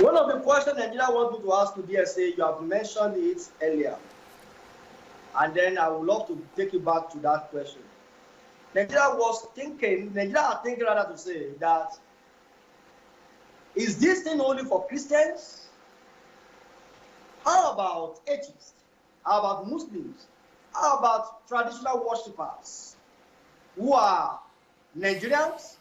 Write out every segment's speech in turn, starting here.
One of the questions Nigeria wants me to ask to DSA, you have mentioned it earlier, and then I would love to take you back to that question. Nigeria are thinking rather to say that, is this thing only for Christians? How about atheists? How about Muslims? How about traditional worshippers who are Nigerians,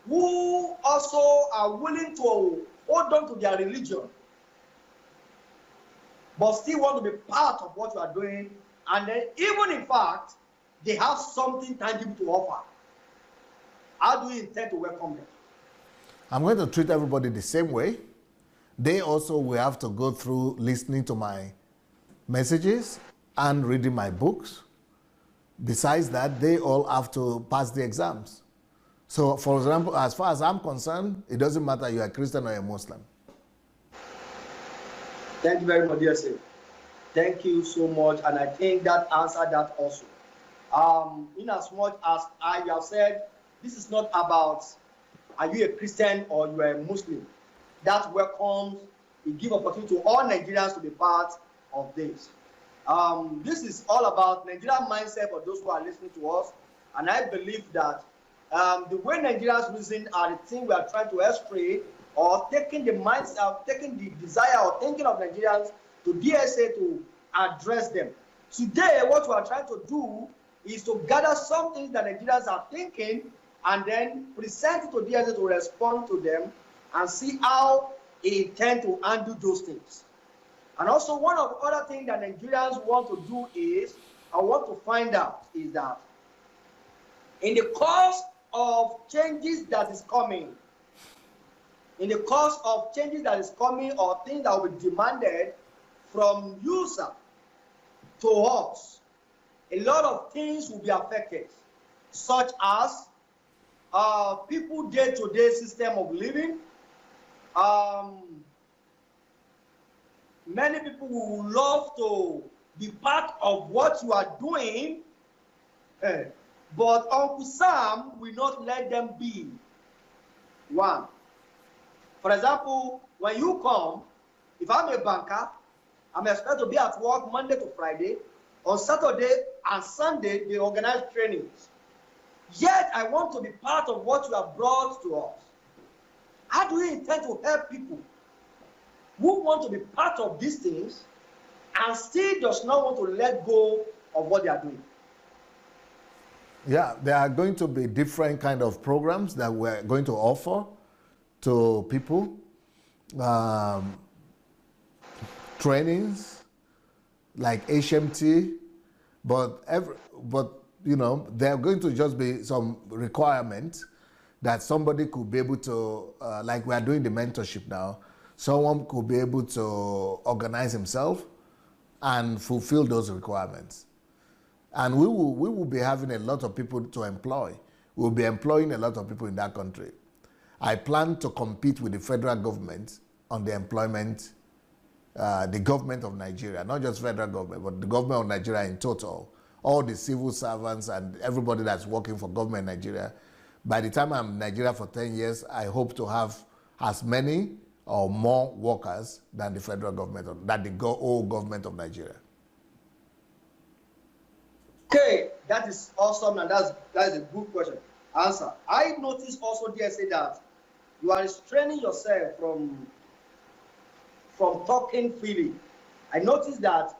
who also are willing to hold on to their religion, but still want to be part of what you are doing, and then even in fact, they have something tangible to offer? How do you intend to welcome them? I'm going to treat everybody the same way. They also will have to go through listening to my messages and reading my books. Besides that, they all have to pass the exams. So, for example, as far as I'm concerned, it doesn't matter you're a Christian or a Muslim. Thank you very much, dear sir. Thank you so much, and I think that answered that also. In as much as I have said, this is not about are you a Christian or you are a Muslim. That welcomes, we give opportunity to all Nigerians to be part of this. This is all about Nigerian mindset for those who are listening to us, and I believe that the way Nigerians reason are the thing we are trying to illustrate, or taking the mindset, taking the desire or thinking of Nigerians to DSA to address them. Today, what we are trying to do is to gather some things that Nigerians are thinking and then present it to DSA to respond to them and see how he intend to undo those things. And also, one of the other things that Nigerians want to do is, I want to find out, is that in the course of changes that is coming, or things that will be demanded from user to us, a lot of things will be affected, such as people day-to-day system of living. Many people would love to be part of what you are doing, but Uncle Sam will not let them be. One, for example, when you come, if I'm a banker, I'm expected to be at work Monday to Friday. On Saturday and Sunday, they organize trainings. Yet, I want to be part of what you have brought to us. How do you intend to help people who want to be part of these things and still does not want to let go of what they are doing? Yeah, there are going to be different kind of programs that we're going to offer to people. Trainings like HMT, but you know, there are going to just be some requirements that somebody could be able to, like we are doing the mentorship now, someone could be able to organize himself and fulfill those requirements. And we will be having a lot of people to employ. We'll be employing a lot of people in that country. I plan to compete with the federal government on the employment, the government of Nigeria, not just federal government, but the government of Nigeria in total, all the civil servants and everybody that's working for government in Nigeria. By the time I'm in Nigeria for 10 years, I hope to have as many or more workers than the federal government, than the whole government of Nigeria. Okay, that is awesome, and that's a good question. Answer. I noticed also, DSA, that you are restraining yourself from talking freely. I noticed that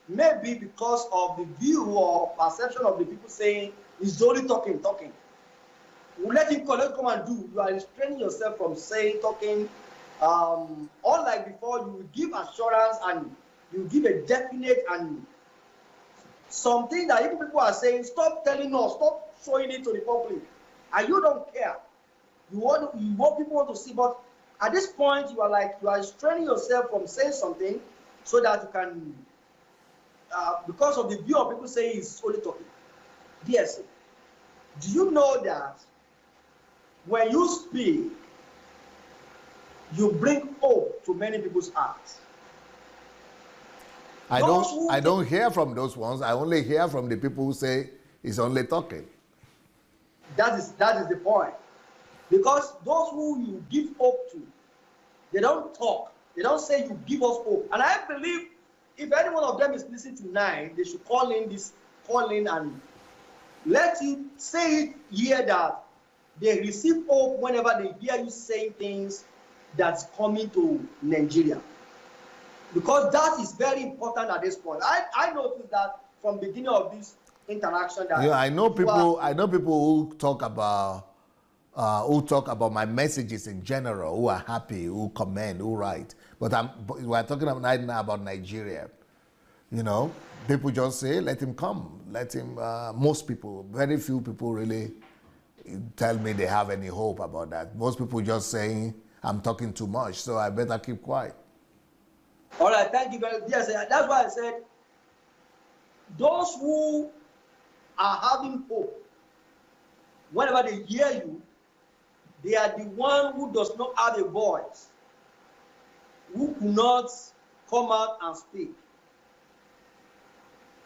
maybe because of the view or perception of the people saying he's only talking. We'll let him come and do. You are restraining yourself from saying, talking. Unlike before, you will give assurance and you give a definite and something that even people are saying, stop telling us, stop showing it to the public, and you don't care. You want people to see, but at this point you are restraining yourself from saying something so that you can, because of the view of people saying he's only talking. Yes. Do you know that when you speak, you bring hope to many people's hearts? I don't hear from those ones. I only hear from the people who say he's only talking. That is the point. Because those who you give hope to, They don't talk. They don't say you give us hope. And I believe if any one of them is listening tonight, they should call in and let you say it here that they receive hope whenever they hear you saying things that's coming to Nigeria. Because that is very important at this point. I noticed that from the beginning of this interaction that I know people who talk about my messages in general, who are happy, who comment, who write. But we're talking right now about Nigeria. You know, people just say, let him come. Let him, most people, very few people really tell me they have any hope about that. Most people just saying, I'm talking too much, so I better keep quiet. All right, thank you very much. Yes, that's why I said, those who are having hope, whenever they hear you, they are the one who does not have a voice, who could not come out and speak.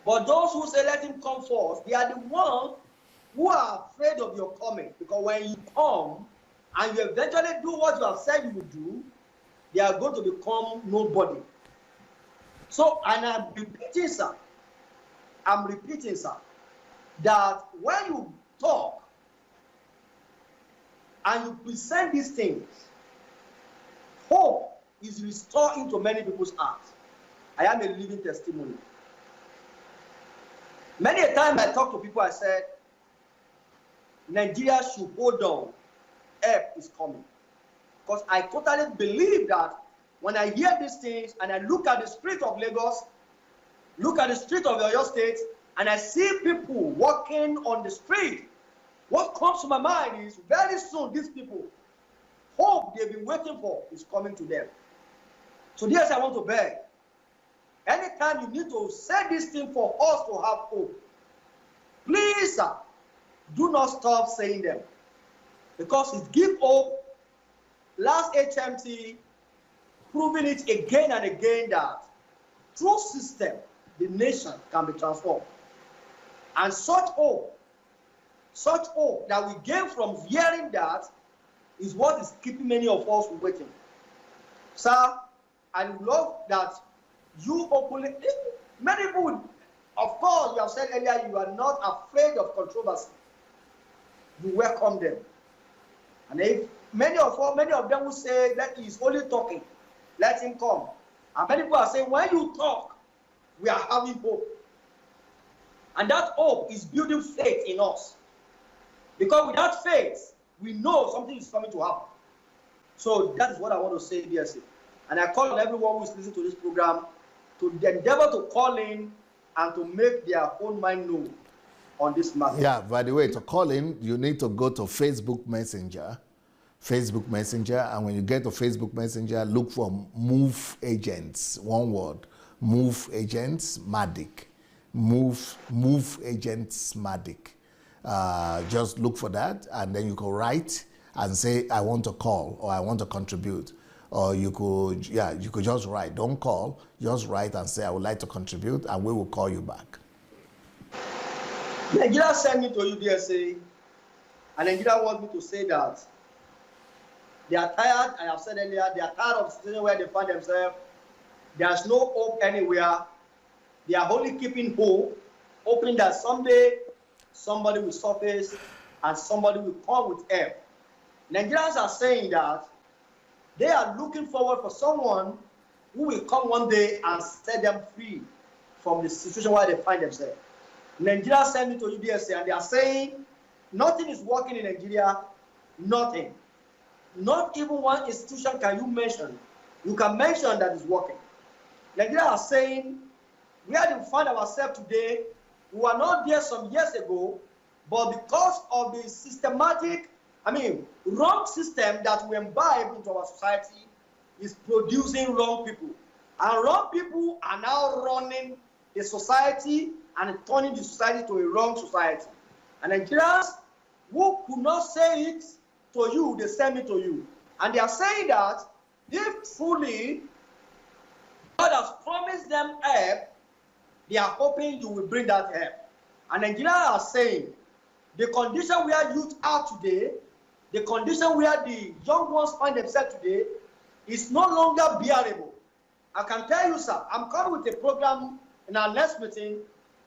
But those who say, let him come forth, they are the ones who are afraid of your coming. Because when you come and you eventually do what you have said you will do, they are going to become nobody. So, and I'm repeating, sir, that when you talk and you present these things, hope is restored into many people's hearts. I am a living testimony. Many a time I talk to people, I said, Nigeria should hold on. Help is coming. Because I totally believe that when I hear these things and I look at the street of Lagos, look at the street of Oyo State, and I see people walking on the street, what comes to my mind is very soon these people, hope they've been waiting for is coming to them. So yes, I want to beg. Anytime you need to say this thing for us to have hope, please, sir, do not stop saying them. Because it gives hope. Last HMT, proving it again and again that through system, the nation can be transformed. And such hope that we gain from hearing that is what is keeping many of us waiting. Sir, I love that you openly, many people, of course, you have said earlier, you are not afraid of controversy. You welcome them. And if many of them will say that he is only talking, let him come. And many people are saying, when you talk, we are having hope. And that hope is building faith in us. Because without faith, we know something is coming to happen. So that is what I want to say, DSA. And I call on everyone who is listening to this program to endeavor to call in and to make their own mind known on this matter. Yeah, by the way, to call in, you need to go to Facebook Messenger, and when you get to Facebook Messenger, look for Move Agents, one word, Move Agents Matic, Move Agents Matic. Just look for that, and then you can write and say, I want to call, or I want to contribute. Or you could just write. Don't call, just write and say, I would like to contribute, and we will call you back. Nigeria sent me to you, DSA, and Nigeria wants me to say that they are tired. I have said earlier, they are tired of the situation where they find themselves. There's no hope anywhere. They are only keeping hope, hoping that someday somebody will surface and somebody will come with help. Nigerians are saying that they are looking forward for someone who will come one day and set them free from the situation where they find themselves. Nigeria sent me to UDSA and they are saying nothing is working in Nigeria, nothing. Not even one institution can you mention. You can mention that is working. Nigeria are saying where we find ourselves today, we were not there some years ago, but because of the systematic, wrong system that we imbibe into our society is producing wrong people. And wrong people are now running the society and turning the society to a wrong society. And Nigerians who could not say it to you, they send it to you. And they are saying that if truly God has promised them help, they are hoping you will bring that help. And Nigerians are saying the condition where youth are today, the condition where the young ones find themselves today, is no longer bearable. I can tell you, sir, I'm coming with a program in our next meeting.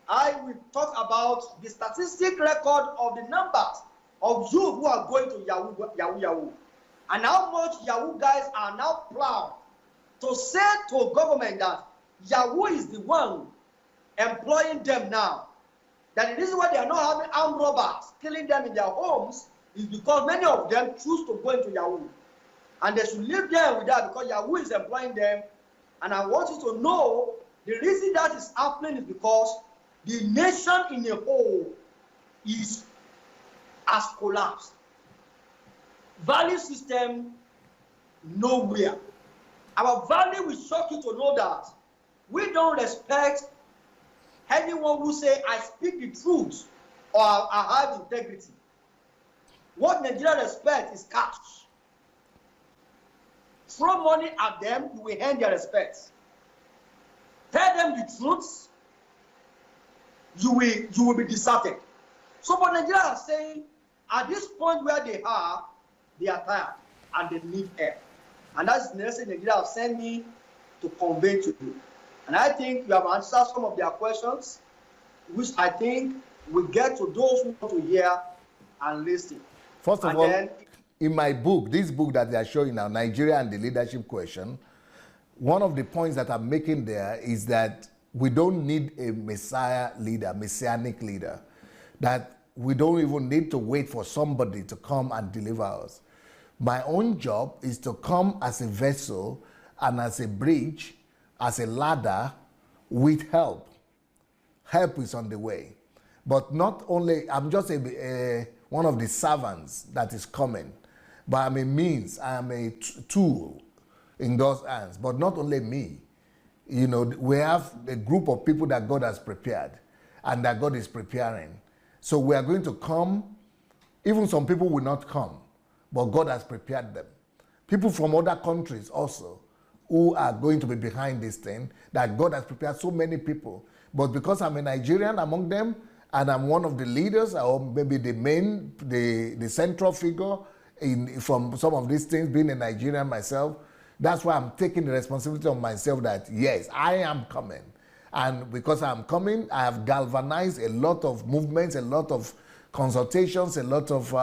I will talk about the statistic record of the numbers of youth who are going to Yahoo, and how much Yahoo guys are now proud to say to government that Yahoo is the one employing them now. That the reason why they are not having armed robbers killing them in their homes is because many of them choose to go into Yahoo. And they should live there with that because Yahoo is employing them. And I want you to know the reason that is happening is because the nation in a whole has collapsed. Value system, nowhere. Our value will shock you to know that we don't respect anyone who say, I speak the truth or I have integrity. What Nigeria respect is cash. Throw money at them, you will earn their respect. Tell them the truth, you will be deserted. So what Nigeria is saying, at this point where they are tired and they need help. And that's the message Nigeria have sent me to convey to you. And I think you have answered some of their questions, which I think will get to those who want to hear and listen. First of all, in my book, this book that they are showing now, Nigeria and the Leadership Question, one of the points that I'm making there is that we don't need a messiah leader, messianic leader, that we don't even need to wait for somebody to come and deliver us. My own job is to come as a vessel and as a bridge, as a ladder with help. Help is on the way. But not only, I'm just one of the servants that is coming, but I'm a means, I'm a tool in God's hands. But not only me, you know, we have a group of people that God has prepared and that God is preparing. So we are going to come, even some people will not come, but God has prepared them. People from other countries also who are going to be behind this thing, that God has prepared so many people. But because I'm a Nigerian among them, and I'm one of the leaders, or maybe the central figure from some of these things, being a Nigerian myself, that's why I'm taking the responsibility on myself that, yes, I am coming. And because I'm coming, I have galvanized a lot of movements, a lot of consultations, a lot of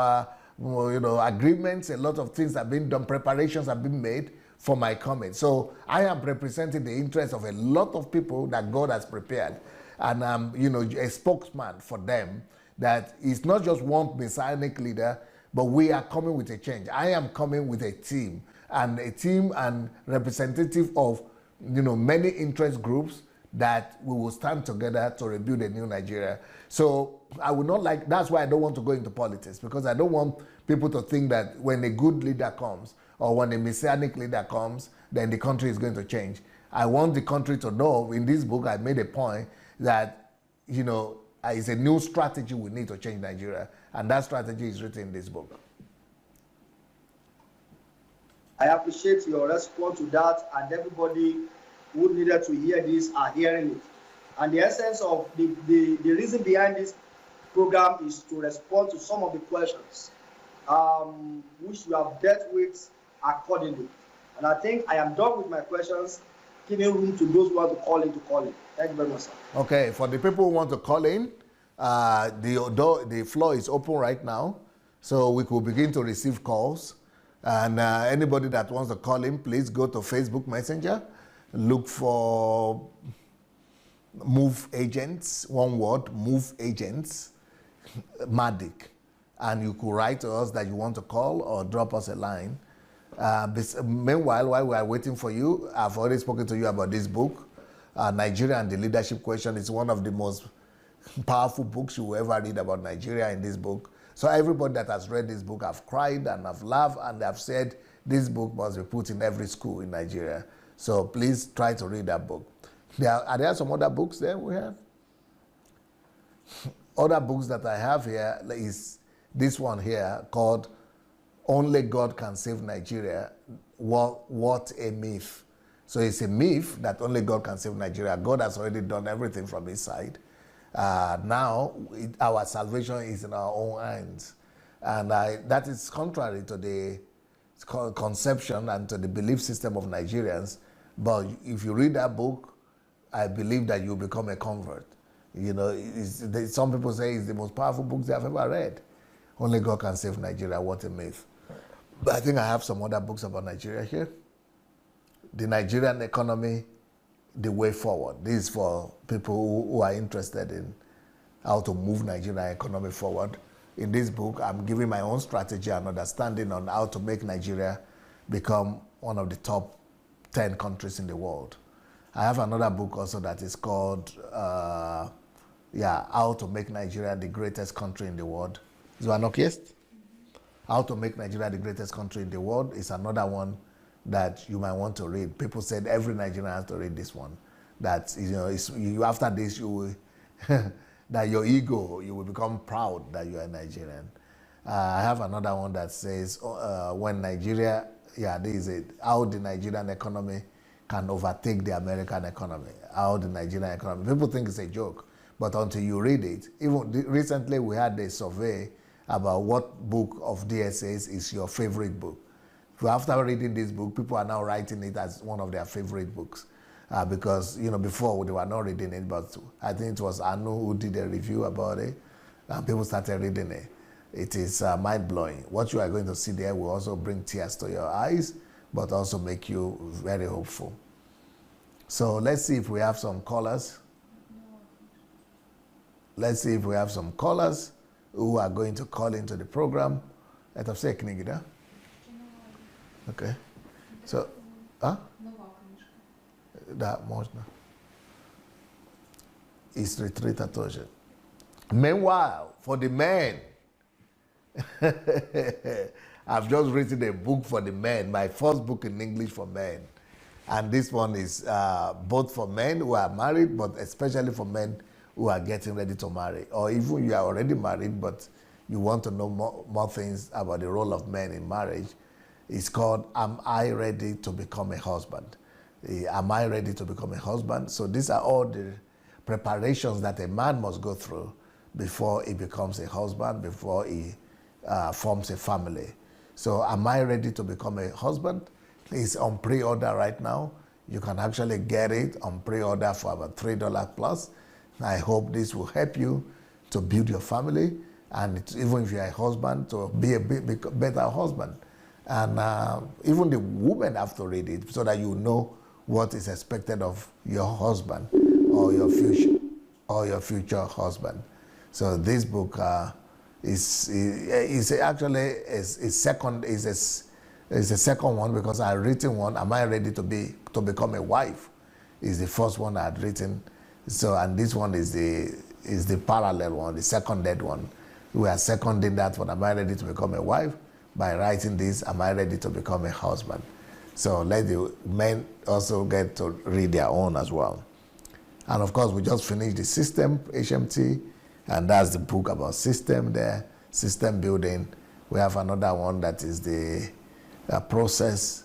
agreements, a lot of things have been done, preparations have been made for my coming. So I am representing the interests of a lot of people that God has prepared. And I'm, a spokesman for them, that it's not just one messianic leader, but we are coming with a change. I am coming with a team and representative of, many interest groups that we will stand together to rebuild a new Nigeria. So I would not like, that's why I don't want to go into politics, because I don't want people to think that when a good leader comes or when a messianic leader comes, then the country is going to change. I want the country to know, in this book I made a point that, it's a new strategy we need to change Nigeria. And that strategy is written in this book. I appreciate your response to that, and everybody who needed to hear this are hearing it. And the essence of the reason behind this program is to respond to some of the questions which you have dealt with accordingly. And I think I am done with my questions, giving room to those who want to call in. Thank you very much, sir. Okay, for the people who want to call in, the floor is open right now, so we could begin to receive calls. And anybody that wants to call in, please go to Facebook Messenger, look for Move Agents, one word, Move Agents, MADIC. And you could write to us that you want to call or drop us a line. Meanwhile, while we are waiting for you, I've already spoken to you about this book, Nigeria and the Leadership Question. It's one of the most powerful books you will ever read about Nigeria in this book. So everybody that has read this book have cried and have laughed and have said this book must be put in every school in Nigeria. So please try to read that book. Are there some other books there we have? Other books that I have here is this one here called Only God Can Save Nigeria. What a myth. So it's a myth that only God can save Nigeria. God has already done everything from his side. Now our salvation is in our own hands. And that is contrary to conception and to the belief system of Nigerians. But if you read that book, I believe that you'll become a convert. You know, some people say it's the most powerful book they have ever read. Only God can save Nigeria. What a myth. But I think I have some other books about Nigeria here. The Nigerian economy, the way forward. This is for people who are interested in how to move Nigerian economy forward. In this book, I'm giving my own strategy and understanding on how to make Nigeria become one of the top 10 countries in the world. I have another book also that is called, How to Make Nigeria the Greatest Country in the World. Is one okay? How to Make Nigeria the Greatest Country in the World is another one that you might want to read. People said every Nigerian has to read this one. That, you know, after this, you will that your ego, you will become proud that you are Nigerian. I have another one that says, when Nigeria, this is it, how the Nigerian economy can overtake the American economy. How the Nigerian economy, people think it's a joke, but until you read it, even recently we had a survey about what book of DSAs is your favorite book. So after reading this book, people are now writing it as one of their favorite books. Because, you know, before they were not reading it, but I think it was Anu who did a review about it, and people started reading it. It is mind-blowing. What you are going to see there will also bring tears to your eyes, but also make you very hopeful. So let's see if we have some callers. Let's see if we have some callers who are going to call into the program. Okay. So, huh? That much now. It's retreat at Adelaja. Meanwhile, for the men, I've just written a book for the men, my first book in English for men. And this one is both for men who are married, but especially for men who are getting ready to marry. Or even you are already married, but you want to know more things about the role of men in marriage. It's called, Am I Ready to Become a Husband? Am I ready to become a husband? So these are all the preparations that a man must go through before he becomes a husband, before he forms a family. So am I ready to become a husband? It's on pre-order right now. You can actually get it on pre-order for about $3 plus. I hope this will help you to build your family, and even if you're a husband, to be a better husband. And even the women have to read it so that you know what is expected of your husband or your future husband. So this book is actually a second one, because I had written one. Am I ready to become a wife? Is the first one I had written. So, and this one is the parallel one, the seconded one. We are seconding that one. Am I ready to become a wife? By writing this, am I ready to become a husband? So let the men also get to read their own as well. And of course, we just finished the system, HMT, and that's the book about system there, system building. We have another one that is the process,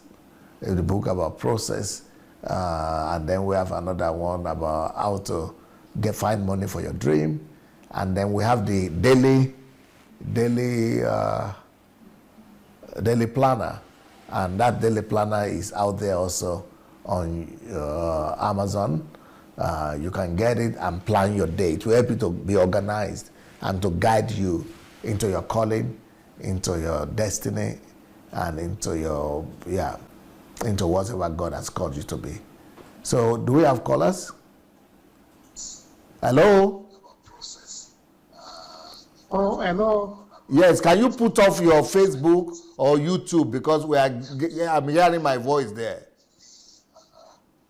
the book about process. And then we have another one about how to find money for your dream. And then we have the daily planner. And that daily planner is out there also on Amazon. You can get it and plan your day to help you to be organized and to guide you into your calling, into your destiny, and into whatever God has called you to be. So, do we have callers? Hello? Oh, hello. Yes, can you put off your Facebook or YouTube, because I'm hearing my voice there.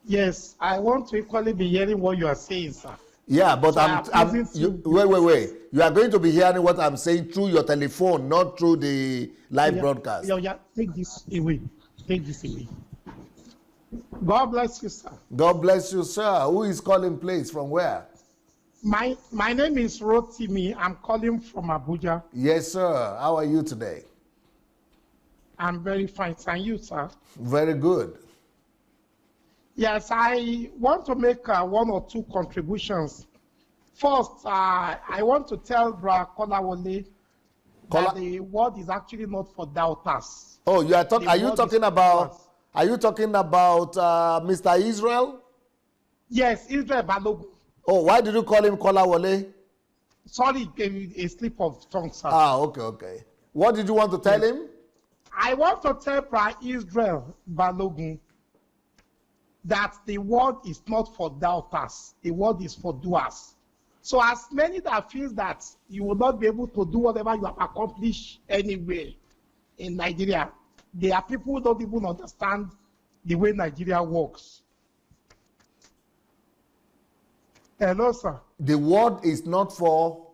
Yes, I want to equally be hearing what you are saying, sir. Yeah, but so wait. You are going to be hearing what I'm saying through your telephone, not through the live broadcast. Yeah, take this away. God bless you, sir. God bless you, sir. Who is calling, please? From where? My name is Rotimi. I'm calling from Abuja. Yes, sir. How are you today? I'm very fine. And you, sir? Very good. Yes, I want to make one or two contributions. First, I want to tell Bra Kolawole that the world is actually not for doubters. Oh, you are talking. Are you talking about Mr. Israel? Yes, Israel Balogun. Oh, why did you call him Kolawole? Sorry, a slip of tongue, sir. Ah, okay. What did you want to tell him? I want to tell Prime Israel Balogun that the world is not for doubters. The world is for doers. So as many that feel that you will not be able to do whatever you have accomplished anywhere in Nigeria, there are people who don't even understand the way Nigeria works. Hello, sir. The world is not for...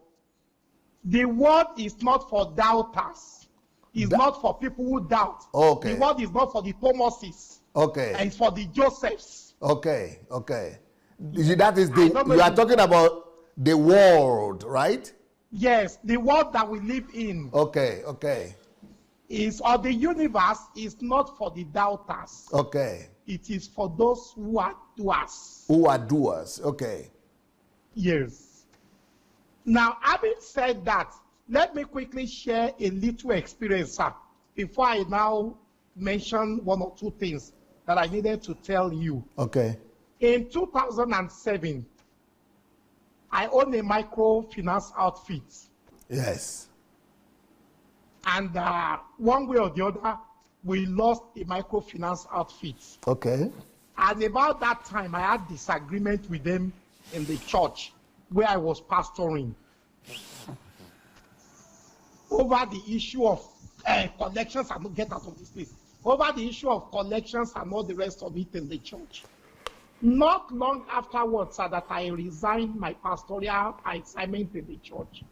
The world is not for doubters. It's not for people who doubt. Okay. The world is not for the Thomases. Okay. And it's for the Josephs. Okay. That is you are talking about the world, right? Yes, the world that we live in. Okay. Or the universe is not for the doubters. Okay. It is for those who are doers. Who are doers, okay. Yes. Now, having said that, let me quickly share a little experience, sir, before I now mention one or two things that I needed to tell you. Okay. In 2007, I owned a microfinance outfit. Yes. And one way or the other, we lost a microfinance outfit. Okay. And about that time, I had disagreement with them in the church where I was pastoring over the issue of collections and get out of this place. Over the issue of collections and all the rest of it in the church. Not long afterwards, sir, that I resigned my pastoral assignment in the church.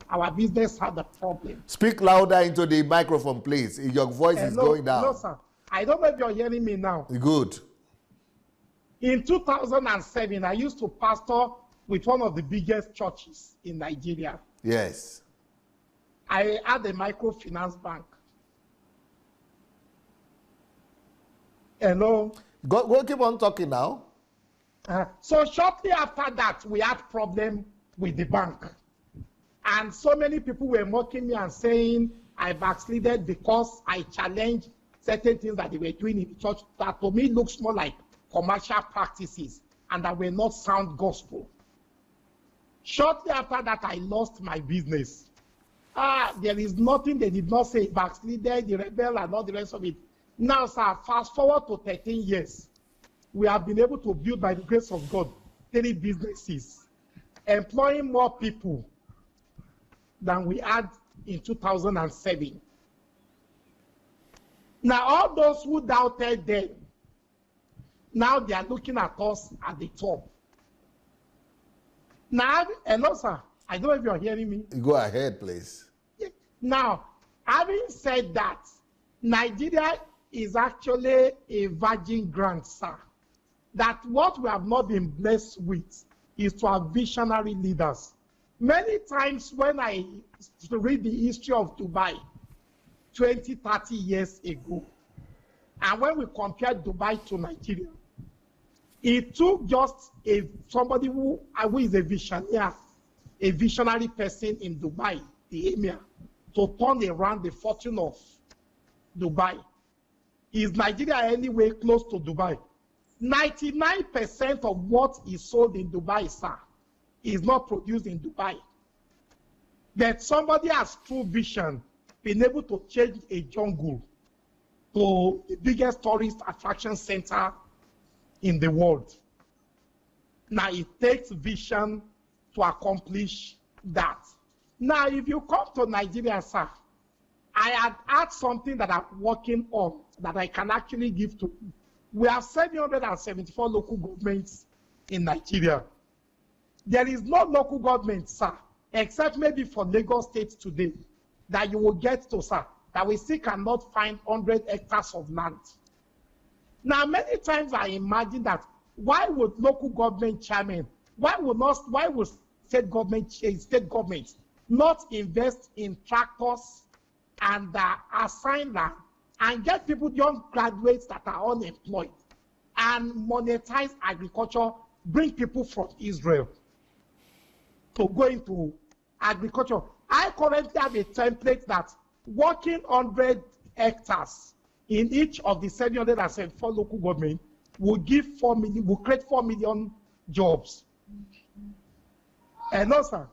Our business had a problem. Speak louder into the microphone, please. Your voice is going down. No, sir. I don't know if you're hearing me now. Good. In 2007, I used to pastor with one of the biggest churches in Nigeria. Yes. I had a microfinance bank. Hello? Go keep on talking now. So shortly after that, we had problem with the bank. And so many people were mocking me and saying I backslided because I challenged certain things that they were doing in the church that to me looks more like commercial practices and that were not sound gospel. Shortly after that, I lost my business. There is nothing they did not say, backslided, the rebel, and all the rest of it. Now, sir, fast forward to 13 years. We have been able to build, by the grace of God, 3 businesses, employing more people than we had in 2007. Now, all those who doubted them, now they are looking at us at the top. Now, hello, sir. I don't know if you're hearing me. Go ahead, please. Now, having said that, Nigeria is actually a virgin ground, sir. That what we have not been blessed with is to have visionary leaders. Many times when I read the history of Dubai 20, 30 years ago, and when we compare Dubai to Nigeria, it took just somebody who is a visionary person in Dubai, the emir, to turn around the fortune of Dubai. Is Nigeria anywhere close to Dubai? 99% of what is sold in Dubai, sir, is not produced in Dubai. That somebody has true vision, been able to change a jungle to the biggest tourist attraction center in the world. Now it takes vision to accomplish that. Now, if you come to Nigeria, sir, I had something that I'm working on that I can actually give to you. We have 774 local governments in Nigeria. There is no local government, sir, except maybe for Lagos State today, that you will get to, sir, that we still cannot find 100 hectares of land. Now, many times I imagine that why would local government chairman, why would state governments not invest in tractors and assign land and get people, young graduates that are unemployed, and monetize agriculture, bring people from Israel to go into agriculture. I currently have a template that working 100 hectares in each of the 774 local government will create 4 million jobs. Hello, sir.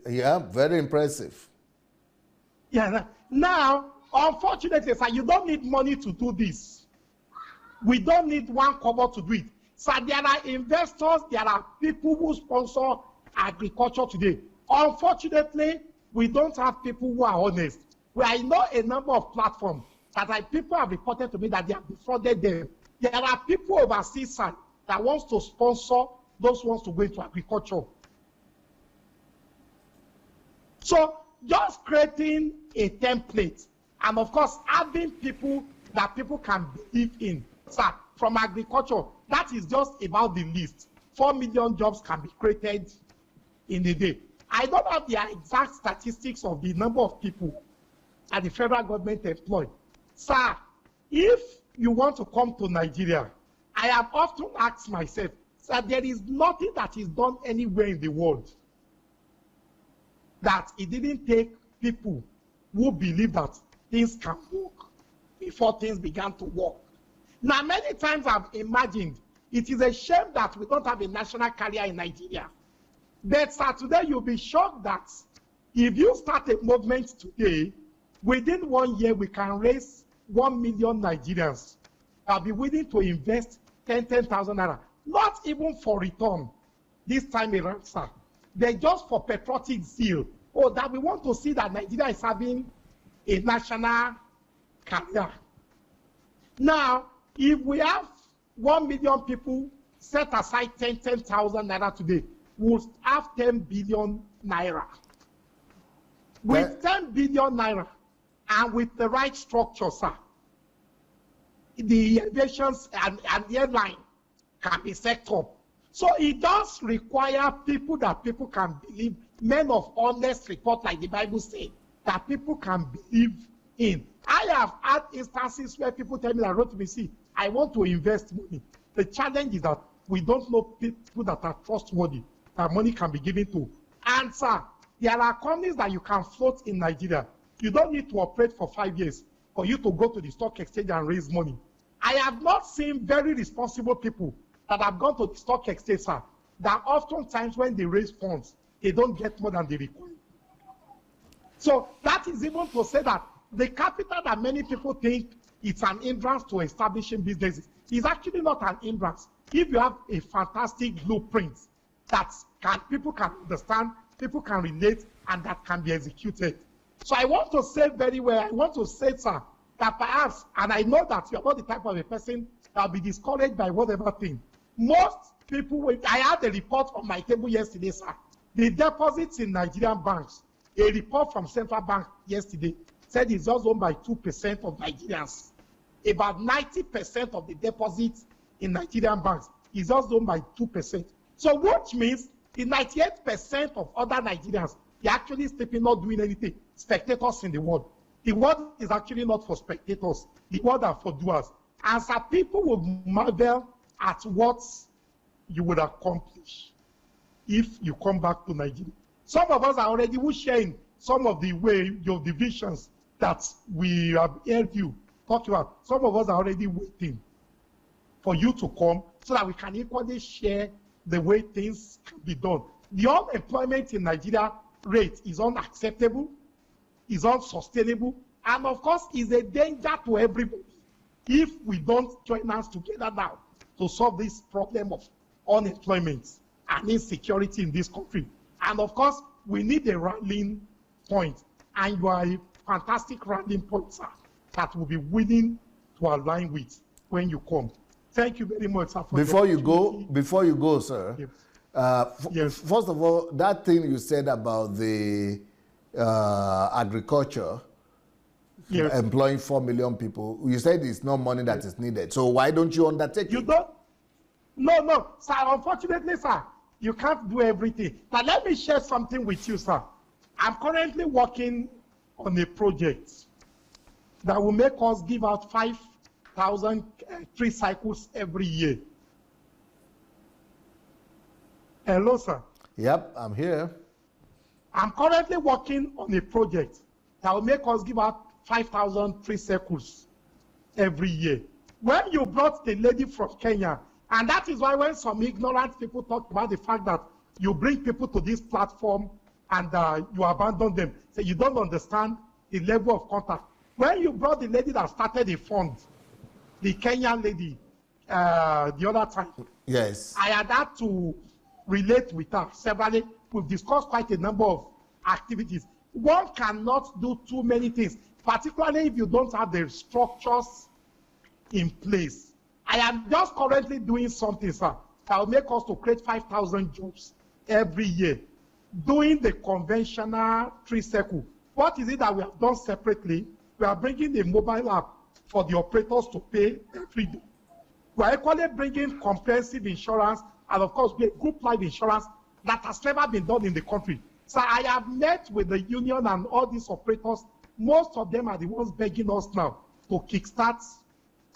Yeah, very impressive. Yeah. Now, unfortunately, sir, you don't need money to do this. We don't need one cover to do it. So there are investors, there are people who sponsor agriculture today. Unfortunately, we don't have people who are honest. I know a number of platforms that people have reported to me that they have defrauded them. There are people overseas, sir, that wants to sponsor those ones to go into agriculture. So just creating a template and of course having people that people can believe in, sir, from agriculture, that is just about the list. 4 million jobs can be created in a day. I don't have the exact statistics of the number of people that the federal government employ. Sir, if you want to come to Nigeria, I have often asked myself, sir, there is nothing that is done anywhere in the world that it didn't take people who believe that things can work before things began to work. Now, many times I've imagined it is a shame that we don't have a national carrier in Nigeria. But sir, today you'll be shocked that if you start a movement today, within 1 year we can raise 1 million Nigerians that will be willing to invest 10,000 naira, not even for return this time around, sir. They're just for patriotic zeal. Oh, that we want to see that Nigeria is having a national carrier. Now, if we have 1 million people set aside 10,000 naira today, we'll have 10 billion naira. With 10 billion naira and with the right structure, sir, the aviations and the airline can be set up. So it does require people that people can believe, men of honest report, like the Bible says, that people can believe in. I have had instances where people tell me that, wrote to me, see, I want to invest money. The challenge is that we don't know people that are trustworthy, that money can be given to. And sir, there are companies that you can float in Nigeria. You don't need to operate for 5 years for you to go to the stock exchange and raise money. I have not seen very responsible people that have gone to the stock exchange, sir, that oftentimes when they raise funds, they don't get more than they require. So that is even to say that the capital that many people think it's an hindrance to establishing businesses is actually not an hindrance. If you have a fantastic blueprint that people can understand, people can relate, and that can be executed. So I want to say very well, I want to say, sir, that perhaps, and I know that you're not the type of a person that will be discouraged by whatever thing. Most people, I had a report on my table yesterday, sir. The deposits in Nigerian banks, a report from Central Bank yesterday said it's just owned by 2% of Nigerians. About 90% of the deposits in Nigerian banks is just owned by 2%. So which means the 98% of other Nigerians, they're actually sleeping, not doing anything. Spectators in the world. The world is actually not for spectators. The world are for doers. And so people will marvel at what you would accomplish if you come back to Nigeria. Some of us are already sharing some of the visions that we have heard you talk about. Some of us are already waiting for you to come so that we can equally share the way things can be done. The unemployment in Nigeria rate is unacceptable, is unsustainable, and of course is a danger to everybody if we don't join hands together now to solve this problem of unemployment and insecurity in this country. And of course, we need a rallying point, and you are a fantastic rallying point, sir, that will be willing to align with when you come. Thank you very much, sir. Before you go, sir. Yes. Yes. First of all, that thing you said about the agriculture, yes, employing 4 million people, you said it's not money that is needed. So why don't you undertake you it? don't? No, sir. Unfortunately, sir, you can't do everything. But let me share something with you, sir. I'm currently working on a project that will make us give out 5,000 tree cycles every year. Hello, sir. Yep, I'm here. I'm currently working on a project that will make us give out 5,000 free circles every year. When you brought the lady from Kenya, and that is why when some ignorant people talk about the fact that you bring people to this platform and you abandon them, so you don't understand the level of contact. When you brought the lady that started the fund, the Kenyan lady, the other time, yes, I had to relate with her severally. We've discussed quite a number of activities. One cannot do too many things, particularly if you don't have the structures in place. I am just currently doing something, sir, that will make us to create 5,000 jobs every year, doing the conventional tree circle. What is it that we have done separately? We are bringing a mobile app for the operators to pay every day. We are equally bringing comprehensive insurance and, of course, group life insurance that has never been done in the country. So I have met with the union and all these operators. Most of them are the ones begging us now to kickstart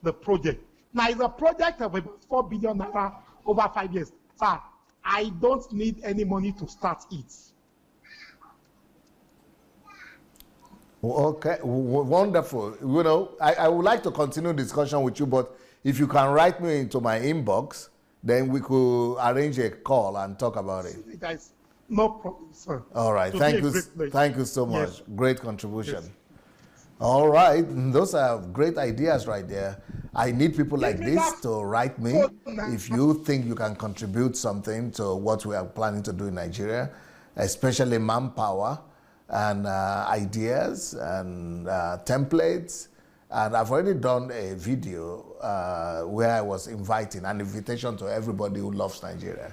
the project. Now, it's a project of about 4 billion naira over 5 years. Sir, I don't need any money to start it. Okay, wonderful. You know, I would like to continue discussion with you, but if you can write me into my inbox, then we could arrange a call and talk about it. Guys, no problem, sir. All right, thank you so much. Yes. Great contribution. Yes. All right, those are great ideas right there. I need people like this to write me if you think you can contribute something to what we are planning to do in Nigeria, especially manpower and ideas and templates. And I've already done a video where I was inviting an invitation to everybody who loves Nigeria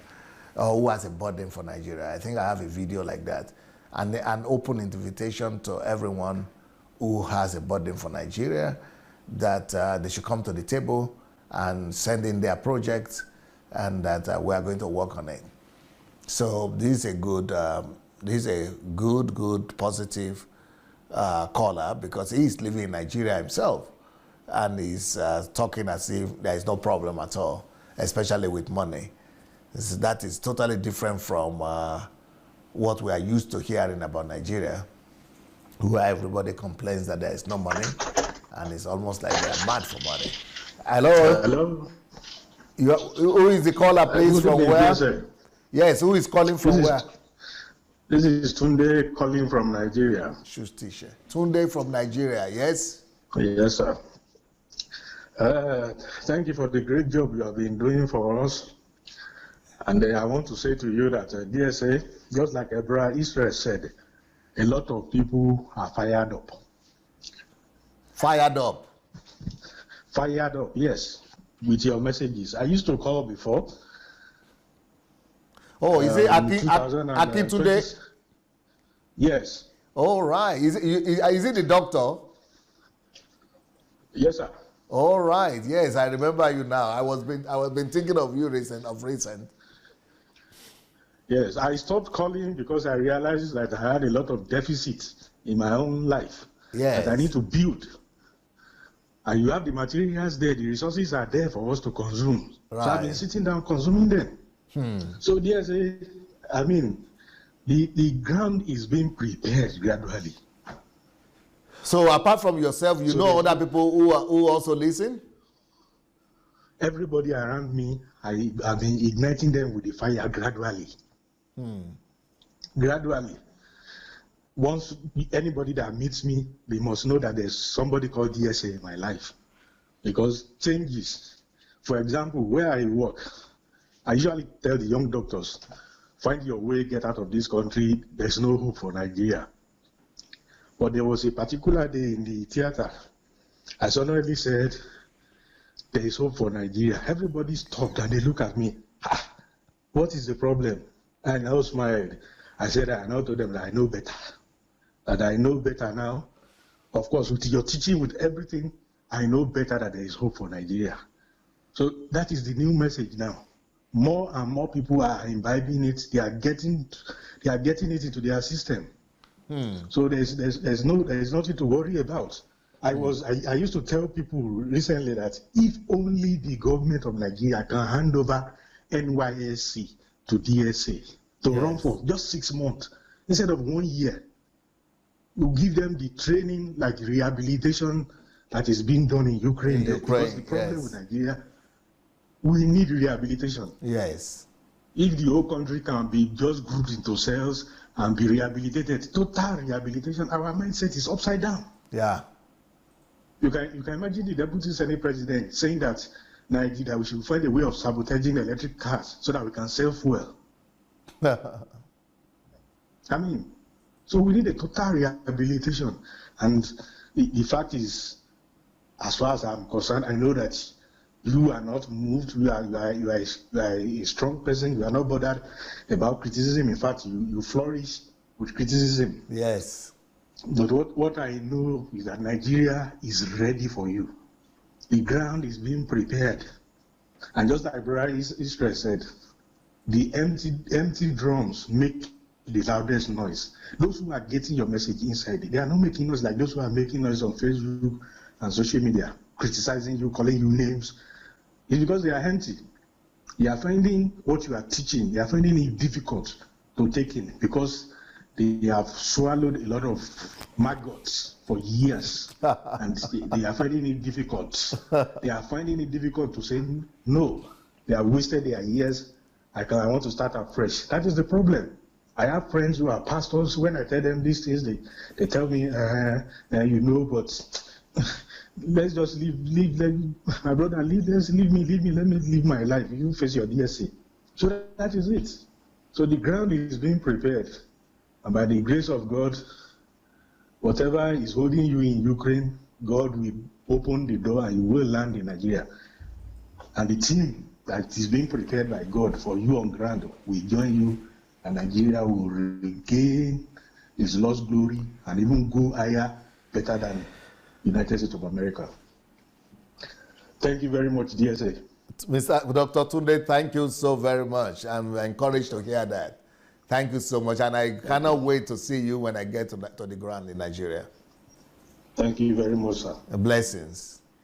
or who has a burden for Nigeria. I think I have a video like that, and an open invitation to everyone who has a burden for Nigeria, that they should come to the table and send in their projects, and that we are going to work on it. So this is a good, positive caller, because he's living in Nigeria himself, and he's talking as if there is no problem at all, especially with money. That is totally different from what we are used to hearing about Nigeria, where everybody complains that there is no money, and it's almost like they are mad for money. Hello? Hello? Who is the caller, please, from where? Yes, who is calling from where? This is Tunde calling from Nigeria. Tunde from Nigeria, yes? Yes, sir. Thank you for the great job you have been doing for us. And I want to say to you that DSA, just like Ebra Israel said, a lot of people are fired up. Fired up? Fired up, yes, with your messages. I used to call before. Oh, is it Aki today? Yes. All right. Is it the doctor? Yes, sir. All right. Yes, I remember you now. I was been thinking of you recent. Yes, I stopped calling because I realized that I had a lot of deficits in my own life. Yes. That I need to build. And you have the materials there, the resources are there for us to consume. Right. So I've been sitting down consuming them. So there's the ground is being prepared gradually. So apart from yourself, you know other people who also listen? Everybody around me, I've been igniting them with the fire gradually. Gradually. Once anybody that meets me, they must know that there's somebody called DSA in my life. Because changes. For example, where I work, I usually tell the young doctors, find your way, get out of this country. There's no hope for Nigeria. But there was a particular day in the theater, I suddenly said, there is hope for Nigeria. Everybody stopped and they look at me. What is the problem? And I was smiled. I said, I now told them that I know better. That I know better now. Of course, with your teaching, with everything, I know better that there is hope for Nigeria. So that is the new message now. More and more people are imbibing it. They are getting it into their system. So there's nothing to worry about. I used to tell people recently that if only the government of Nigeria can hand over NYSC to DSA to run for just 6 months, instead of 1 year. You give them the training, like rehabilitation that is being done in Ukraine. Because the problem with Nigeria, we need rehabilitation. Yes. If the whole country can be just grouped into cells and be rehabilitated, total rehabilitation, our mindset is upside down. Yeah. You can imagine the Deputy Senate President saying that Nigeria, we should find a way of sabotaging electric cars so that we can sell fuel. I mean, so we need a total rehabilitation. And the fact is, as far as I'm concerned, I know that you are not moved. You are a strong person. You are not bothered about criticism. In fact, you flourish with criticism. Yes. But what I know is that Nigeria is ready for you. The ground is being prepared. And just like Brother Israel said, the empty drums make the loudest noise. Those who are getting your message inside, they are not making noise like those who are making noise on Facebook and social media, criticizing you, calling you names. It's because they are empty. They are finding what you are teaching, they are finding it difficult to take in because they have swallowed a lot of maggots for years and they are finding it difficult. They are finding it difficult to say no. They have wasted their years. I want to start afresh. That is the problem. I have friends who are pastors. When I tell them these things, they tell me, but let's just leave my brother, leave me, let me live my life. You face your DSC. So that is it. So the ground is being prepared. And by the grace of God, whatever is holding you in Ukraine, God will open the door and you will land in Nigeria. And the team that is being prepared by God for you on ground will join you, and Nigeria will regain its lost glory and even go higher, better than United States of America. Thank you very much, DSA. Mr. Dr. Tunde, thank you so very much. I'm encouraged to hear that. Thank you so much, and I cannot wait to see you when I get to the ground in Nigeria. Thank you very much, sir. Blessings.